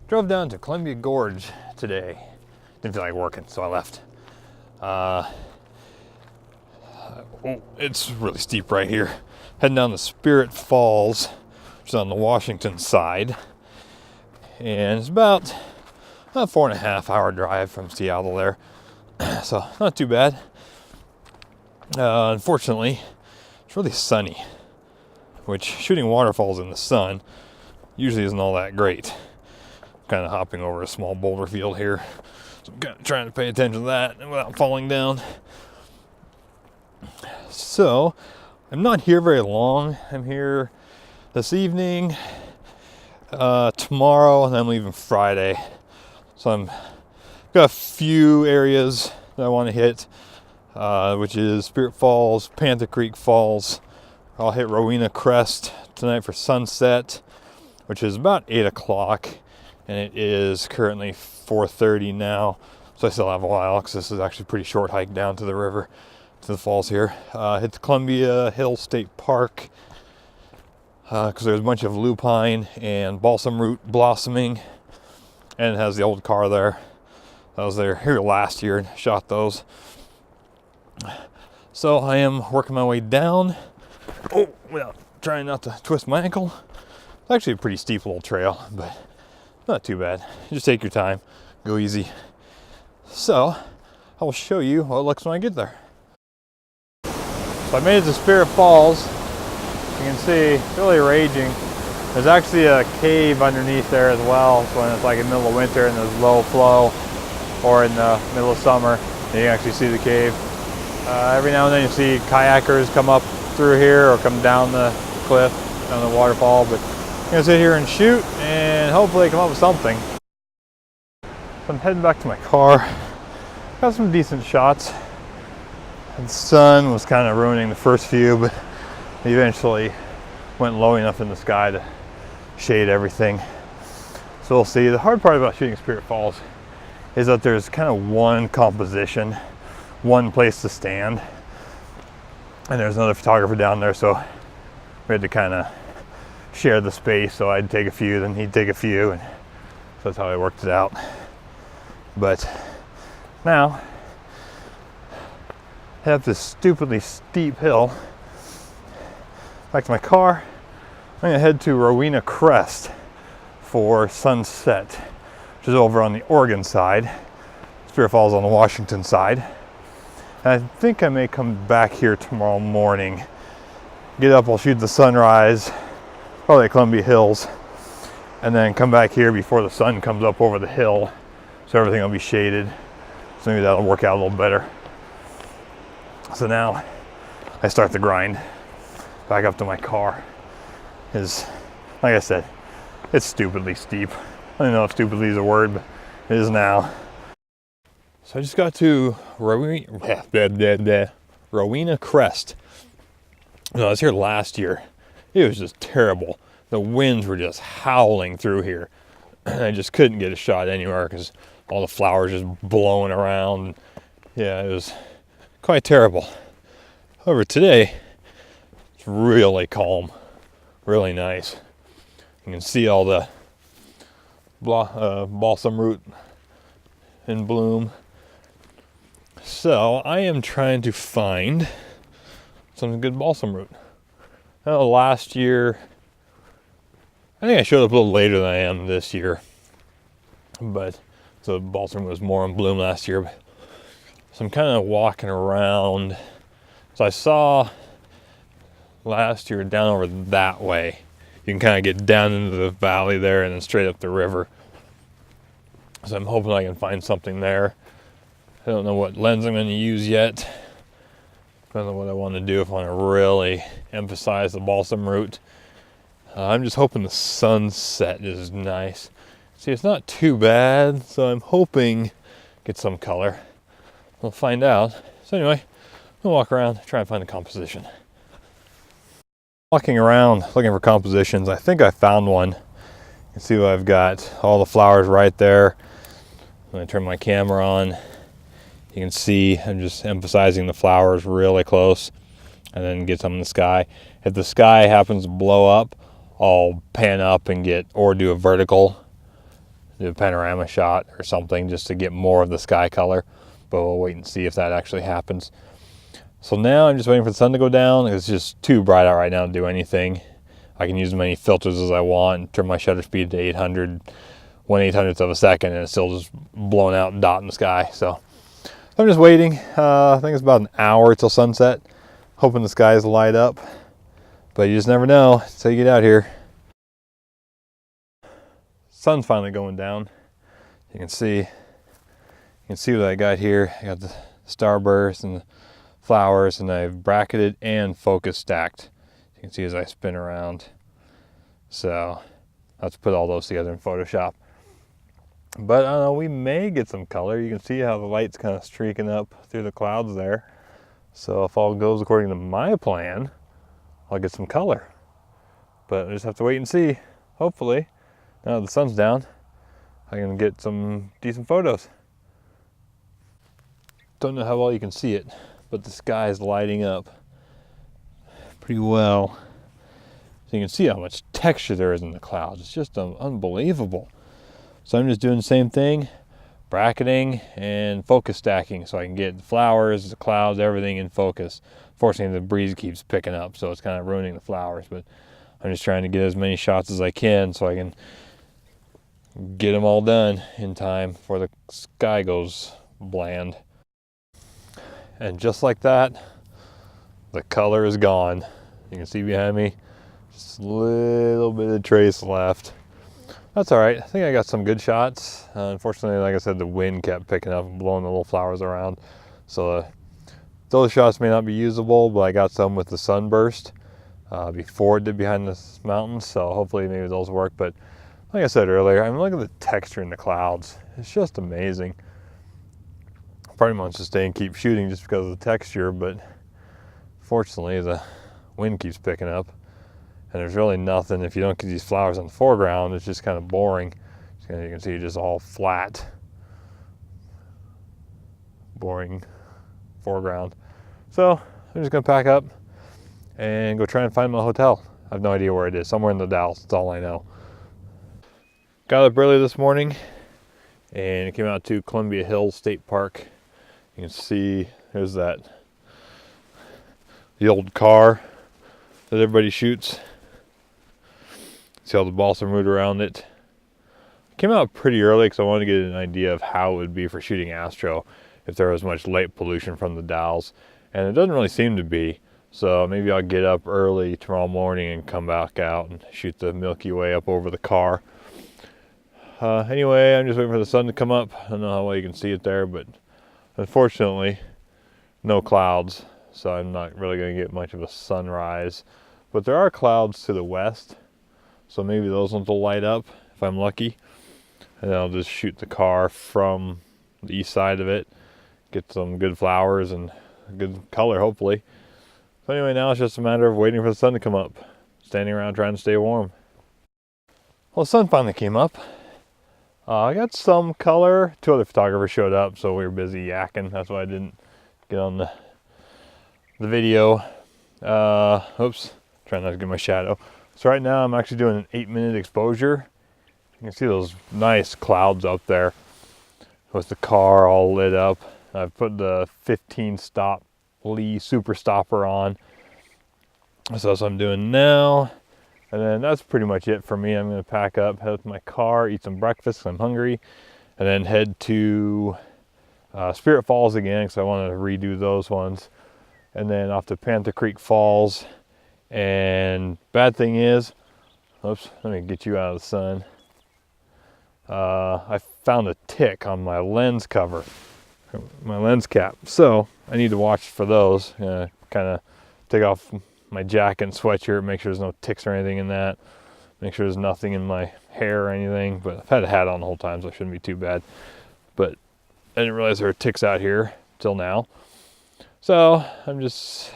Drove down to Columbia Gorge today. Didn't feel like working, so I left. It's really steep right here. Heading down to Spirit Falls, which is on the Washington side. And it's about a 4.5 hour drive from Seattle there. So not too bad. Unfortunately, it's really sunny, which shooting waterfalls in the sun usually isn't all that great. Kind of hopping over a small boulder field here, so I'm kind of trying to pay attention to that without falling down. So I'm not here very long. I'm here this evening, tomorrow, and I'm leaving Friday. So I'm got a few areas that I want to hit, which is Spirit Falls, Panther Creek Falls. I'll hit Rowena Crest tonight for sunset, which is about 8 o'clock. And it is currently 4:30 now, so I still have a while because this is actually a pretty short hike down to the river, to the falls here. Hit the Columbia Hill State Park because there's a bunch of lupine and balsam root blossoming, and it has the old car there. I was there here last year and shot those. So I am working my way down. Without trying not to twist my ankle. It's actually a pretty steep little trail, but not too bad. Just take your time, go easy. So I will show you what it looks when I get there. So I made it to Spirit Falls. You can see it's really raging. There's actually a cave underneath there as well. So when it's like in the middle of winter and there's low flow, or in the middle of summer, you can actually see the cave. Every now and then you see kayakers come up through here or come down the cliff, down the waterfall, but I'm gonna sit here and shoot and hopefully come up with something. So I'm heading back to my car. Got some decent shots. The sun was kind of ruining the first few, but eventually went low enough in the sky to shade everything. So we'll see. The hard part about shooting Spirit Falls is that there's kind of one composition, one place to stand, and there's another photographer down there, so we had to kind of share the space. So I'd take a few, then he'd take a few, and so that's how I worked it out. But now I have this stupidly steep hill. Back to my car. I'm gonna head to Rowena Crest for sunset, which is over on the Oregon side. Spirit Falls on the Washington side. And I think I may come back here tomorrow morning. Get up, I'll shoot the sunrise, probably at Columbia Hills, and then come back here before the sun comes up over the hill, so everything will be shaded. So maybe that'll work out a little better. So now I start the grind back up to my car. Is, like I said, it's stupidly steep. I don't know if stupidly is a word, but it is now. So I just got to Rowena Crest. I was here last year. It was just terrible. The winds were just howling through here. I just couldn't get a shot anywhere because all the flowers just blowing around. Yeah, it was quite terrible. However, today it's really calm, really nice. You can see all the balsam root in bloom. So I am trying to find some good balsam root. Last year, I think I showed up a little later than I am this year, but the balsam was more in bloom last year. So I'm kind of walking around. So I saw last year down over that way. You can kind of get down into the valley there and then straight up the river. So I'm hoping I can find something there. I don't know what lens I'm going to use yet. I don't know what I want to do, if I want to really emphasize the balsam root. I'm just hoping the sunset is nice. See, it's not too bad, so I'm hoping get some color. We'll find out. So anyway, we'll walk around, try and find a composition. Walking around looking for compositions, I think I found one. You can see what I've got. All the flowers right there. When I turn my camera on, you can see I'm just emphasizing the flowers really close and then get some in the sky. If the sky happens to blow up, I'll pan up and get, or do a vertical do a panorama shot or something just to get more of the sky color, but we'll wait and see if that actually happens. So now I'm just waiting for the sun to go down. It's just too bright out right now to do anything. I can use as many filters as I want and turn my shutter speed to 800, 1/800th of a second, and it's still just blown out dot in the sky. So I'm just waiting. I think it's about an hour till sunset, hoping the skies light up, but you just never know until you get out here. Sun's finally going down. You can see what I got here. I got the starburst and the flowers, and I've bracketed and focus stacked. You can see as I spin around. So let's put all those together in Photoshop. But I don't know, we may get some color. You can see how the light's kind of streaking up through the clouds there. So if all goes according to my plan, I'll get some color. But I just have to wait and see. Hopefully, now that the sun's down, I can get some decent photos. Don't know how well you can see it, but the sky is lighting up pretty well. So you can see how much texture there is in the clouds. It's just unbelievable. So I'm just doing the same thing, bracketing and focus stacking, so I can get the flowers, the clouds, everything in focus. Fortunately, the breeze keeps picking up, so it's kind of ruining the flowers, but I'm just trying to get as many shots as I can so I can get them all done in time before the sky goes bland. And just like that, the color is gone. You can see behind me, just a little bit of trace left. That's all right. I think I got some good shots. Unfortunately, like I said, the wind kept picking up and blowing the little flowers around. So those shots may not be usable, but I got some with the sunburst before it did behind the mountains. So hopefully maybe those work. But like I said earlier, I mean, look at the texture in the clouds. It's just amazing. Part of me wants to stay and keep shooting just because of the texture, but fortunately the wind keeps picking up, and there's really nothing. If you don't get these flowers on the foreground, it's just kind of boring. So you can see just all flat, boring foreground. So I'm just gonna pack up and go try and find my hotel. I have no idea where it is. Somewhere in the Dalles, that's all I know. Got up early this morning and came out to Columbia Hills State Park. You can see there's the old car that everybody shoots. See all the balsam root around it. Came out pretty early because I wanted to get an idea of how it would be for shooting astro if there was much light pollution from the Dalles, and it doesn't really seem to be. So maybe I'll get up early tomorrow morning and come back out and shoot the Milky Way up over the car. Anyway, I'm just waiting for the sun to come up. I don't know how well you can see it there, but unfortunately, no clouds, so I'm not really going to get much of a sunrise. But there are clouds to the west, so maybe those ones will light up if I'm lucky. And I'll just shoot the car from the east side of it, get some good flowers and good color, hopefully. So anyway, now it's just a matter of waiting for the sun to come up, standing around trying to stay warm. Well, the sun finally came up. I got some color. 2 other photographers showed up, so we were busy yakking. That's why I didn't get on the video. Oops, trying not to get my shadow. So right now I'm actually doing an 8-minute exposure. You can see those nice clouds up there with the car all lit up. I've put the 15 stop Lee super stopper on. So that's what I'm doing now. And then that's pretty much it for me. I'm going to pack up, head to my car, eat some breakfast because I'm hungry, and then head to Spirit Falls again because I want to redo those ones. And then off to Panther Creek Falls. And bad thing is, oops, let me get you out of the sun. I found a tick on my lens cover, my lens cap. So I need to watch for those. Kind of take off my jacket and sweatshirt, make sure there's no ticks or anything in that. Make sure there's nothing in my hair or anything. But I've had a hat on the whole time, so it shouldn't be too bad. But I didn't realize there were ticks out here till now. So I'm just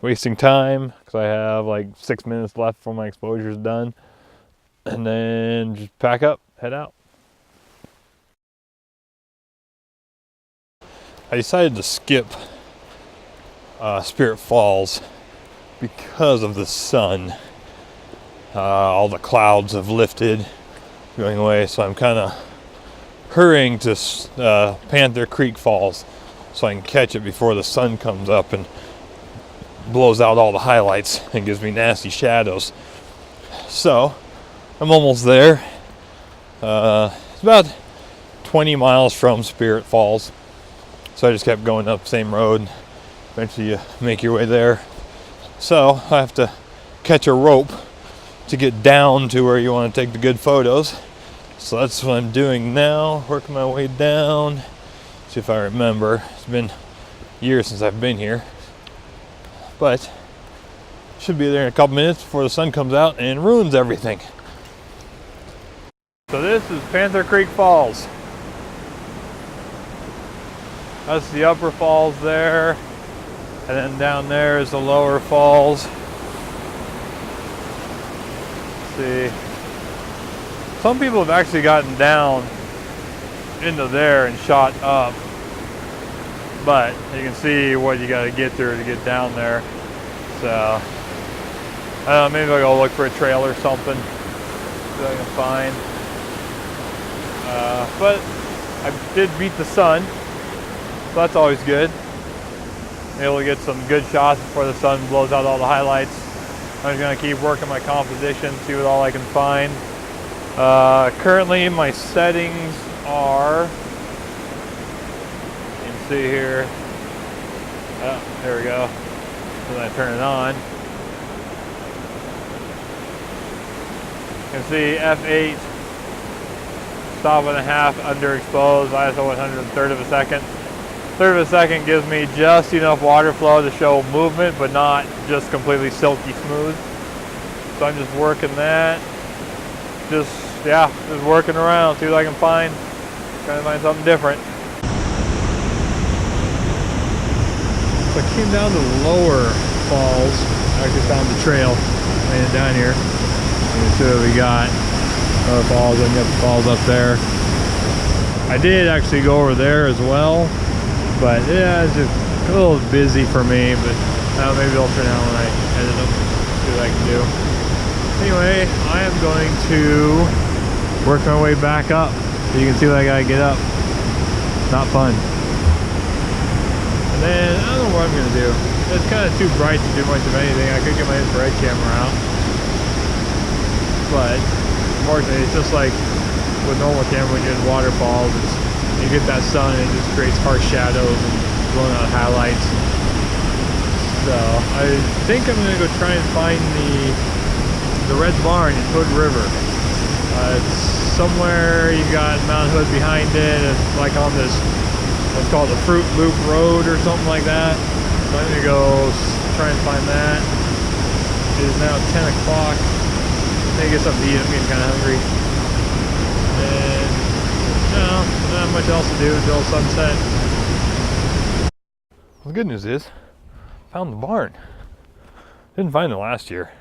wasting time because I have like 6 minutes left before my exposure is done. And then just pack up, head out. I decided to skip Spirit Falls because of the sun. All the clouds have lifted. going away, so I'm kind of hurrying to Panther Creek Falls so I can catch it before the sun comes up and blows out all the highlights and gives me nasty shadows. So I'm almost there. It's about 20 miles from Spirit Falls, so I just kept going up the same road. Eventually you make your way there. So I have to catch a rope to get down to where you want to take the good photos. So that's what I'm doing now, working my way down. See if I remember. It's been years since I've been here, but should be there in a couple minutes before the sun comes out and ruins everything. So this is Panther Creek Falls. That's the upper falls there, and then down there is the lower falls. Let's see. Some people have actually gotten down into there and shot up, but you can see what you got to get through to get down there. So I don't know, maybe I'll go look for a trail or something that I can find. But I did beat the sun, so that's always good. Able to get some good shots before the sun blows out all the highlights. I'm just gonna keep working my composition, see what all I can find. Currently my settings are, you can see here, oh, there we go. When I turn it on, you can see F8, stop and a half, underexposed, ISO 100, third of a second. Third of a second gives me just enough water flow to show movement, but not just completely silky smooth. So I'm just working that. Just working around, see what I can find. Trying to find something different. So I came down to the lower falls. I actually found the trail laying down here. You can see what we got. Other falls, and got the falls up there. I did actually go over there as well, but yeah, it's just a little busy for me, but maybe I'll turn out when I edit them, see what I can do. Anyway, I am going to work my way back up. So you can see what I gotta get up. Not fun. And then, I don't know what I'm gonna do. It's kind of too bright to do much of anything. I could get my infrared camera out, but unfortunately, it's just like with normal camera when you're in waterfalls, you get that sun and it just creates harsh shadows and blowing out highlights. So I think I'm gonna go try and find the Red Barn in Hood River. It's somewhere, you've got Mount Hood behind it. It's like on this, what's called a Fruit Loop Road or something like that. So I'm gonna go try and find that. It is now 10 o'clock. Maybe get something to eat. I'm getting kind of hungry. And no, not much else to do until sunset. Well, the good news is, I found the barn. Didn't find it last year,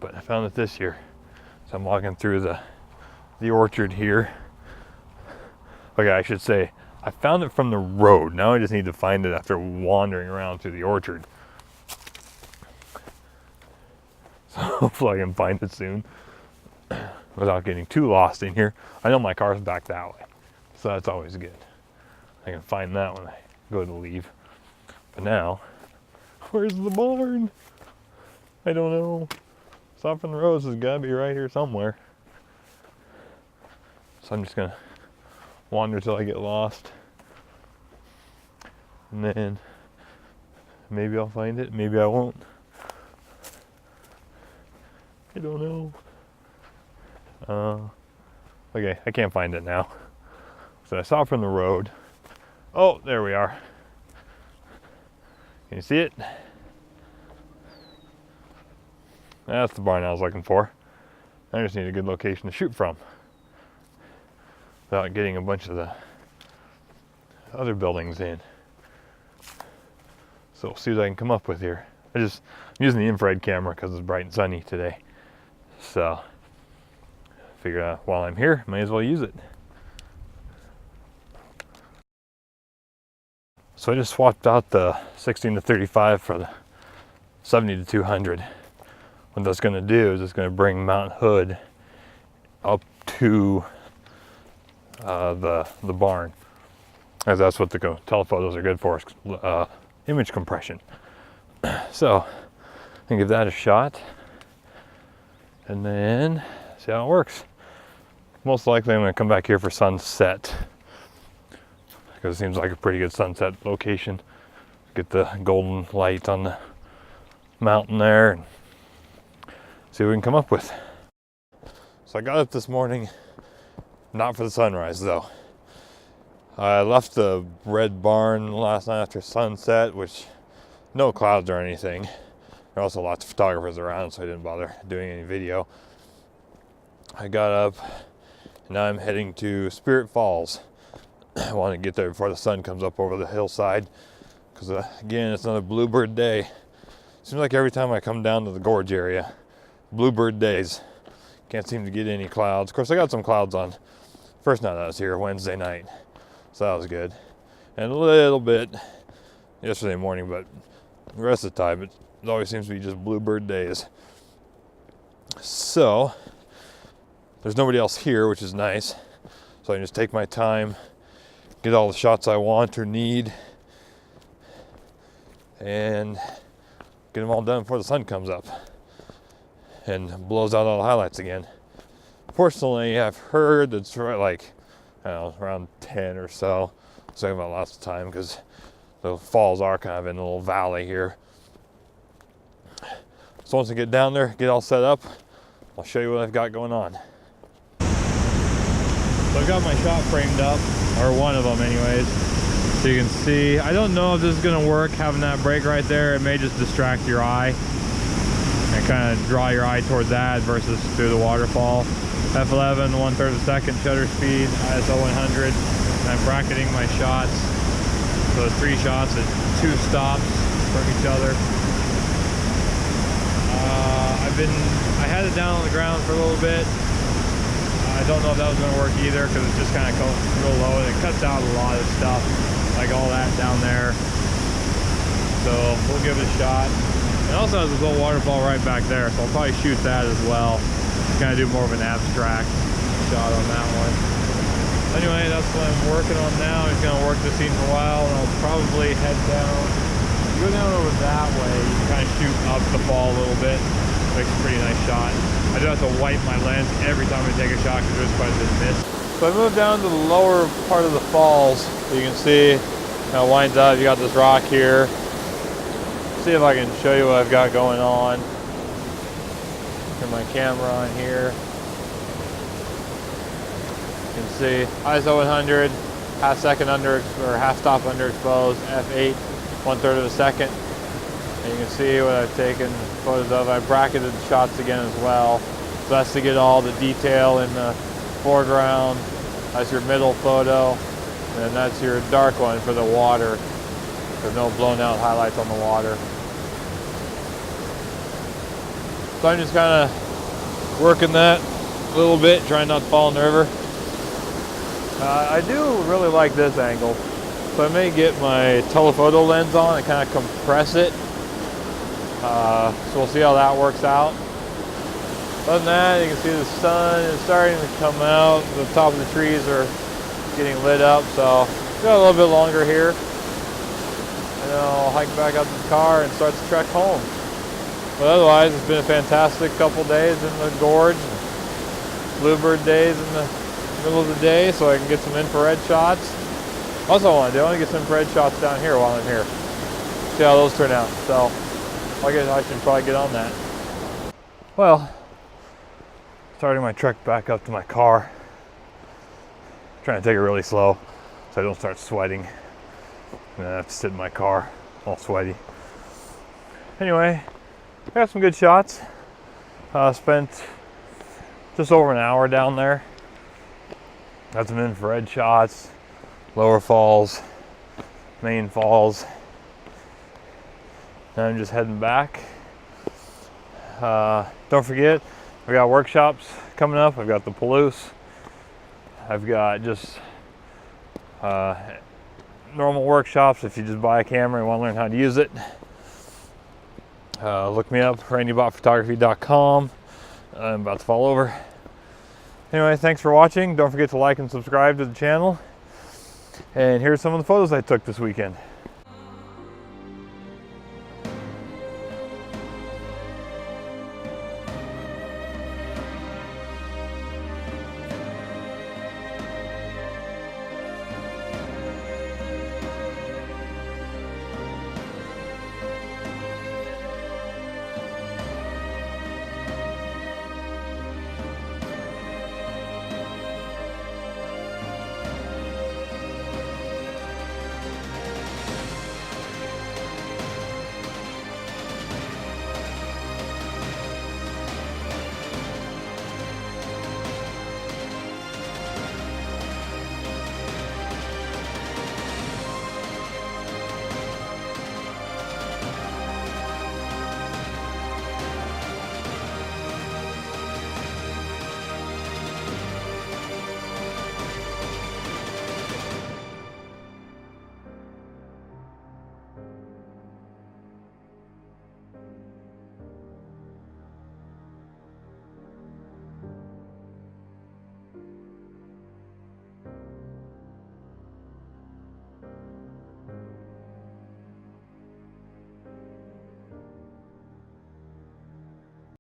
but I found it this year. So I'm walking through the orchard here. Okay, I should say, I found it from the road. Now I just need to find it after wandering around through the orchard. So hopefully I can find it soon without getting too lost in here. I know my car's back that way, so that's always good. I can find that when I go to leave. But now, where's the barn? I don't know. Stop from the Rose has got to be right here somewhere. So I'm just gonna wander till I get lost, and then maybe I'll find it, maybe I won't. I don't know. Okay, I can't find it now. So I saw it from the road. Oh, there we are. Can you see it? That's the barn I was looking for. I just need a good location to shoot from without getting a bunch of the other buildings in. So we'll see what I can come up with here. I'm using the infrared camera because it's bright and sunny today. So figure out while I'm here, might as well use it. So I just swapped out the 16 to 35 for the 70 to 200. What that's going to do is it's going to bring Mount Hood up to the barn, as that's what the telephotos are good for, image compression. So I can give that a shot and then see how it works. Most likely I'm going to come back here for sunset, because it seems like a pretty good sunset location. Get the golden light on the mountain there and see what we can come up with. So I got up this morning, not for the sunrise though. I left the red barn last night after sunset, which no clouds or anything. There are also lots of photographers around, so I didn't bother doing any video. I got up and now I'm heading to Spirit Falls. I want to get there before the sun comes up over the hillside, because again, it's another bluebird day. Seems like every time I come down to the gorge area, bluebird days. Can't seem to get any clouds. Of course, I got some clouds on first night I was here, Wednesday night, so that was good. And a little bit yesterday morning, but the rest of the time it always seems to be just bluebird days. So there's nobody else here, which is nice, so I can just take my time, get all the shots I want or need, and get them all done before the sun comes up and blows out all the highlights again. Fortunately, I've heard it's like, I don't know, around 10 or so. I'm talking about lots of time, because the falls are kind of in a little valley here. So once I get down there, get all set up, I'll show you what I've got going on. So I've got my shot framed up, or one of them anyways, so you can see. I don't know if this is going to work, having that break right there. It may just distract your eye and kind of draw your eye toward that versus through the waterfall. F11, 1/3 of a second shutter speed, ISO 100. And I'm bracketing my shots, so 3 shots at 2 stops from each other. I had it down on the ground for a little bit. I don't know if that was going to work either, because it's just kind of going real low, and it cuts out a lot of stuff, like all that down there. So we'll give it a shot. It also has this little waterfall right back there, so I'll probably shoot that as well. Kind of do more of an abstract shot on that one. Anyway, that's what I'm working on now. I'm just going to work the scene for a while, and I'll probably head down. Go down over that way, you can kind of shoot up the fall a little bit. Makes a pretty nice shot. I do have to wipe my lens every time I take a shot, because there's quite a bit of mist. So I moved down to the lower part of the falls. You can see how it winds up. You got this rock here. See if I can show you what I've got going on. Turn my camera on here. You can see ISO 100, half second under, or half stop underexposed, f8, 1/3 of a second. And you can see what I've taken photos of. I bracketed the shots again as well. So that's to get all the detail in the foreground. That's your middle photo. And that's your dark one for the water. There's no blown out highlights on the water. So I'm just kind of working that a little bit, trying not to fall in the river. I do really like this angle. So I may get my telephoto lens on and kind of compress it. So we'll see how that works out. Other than that, you can see the sun is starting to come out. The top of the trees are getting lit up, so got a little bit longer here. And then I'll hike back up to the car and start the trek home. But otherwise, it's been a fantastic couple days in the gorge. Bluebird days in the middle of the day, so I can get some infrared shots. Also, I want to get some infrared shots down here while I'm here. See how those turn out. So I guess I should probably get on that. Well, starting my trek back up to my car. Trying to take it really slow so I don't start sweating. And then I have to sit in my car all sweaty. Anyway, I got some good shots. Spent just over an hour down there. Got some infrared shots, lower falls, main falls. Now I'm just heading back. Don't forget, I've got workshops coming up. I've got the Palouse. I've got just normal workshops if you just buy a camera and want to learn how to use it. Look me up, randybotphotography.com. I'm about to fall over. Anyway, thanks for watching. Don't forget to like and subscribe to the channel. And here's some of the photos I took this weekend.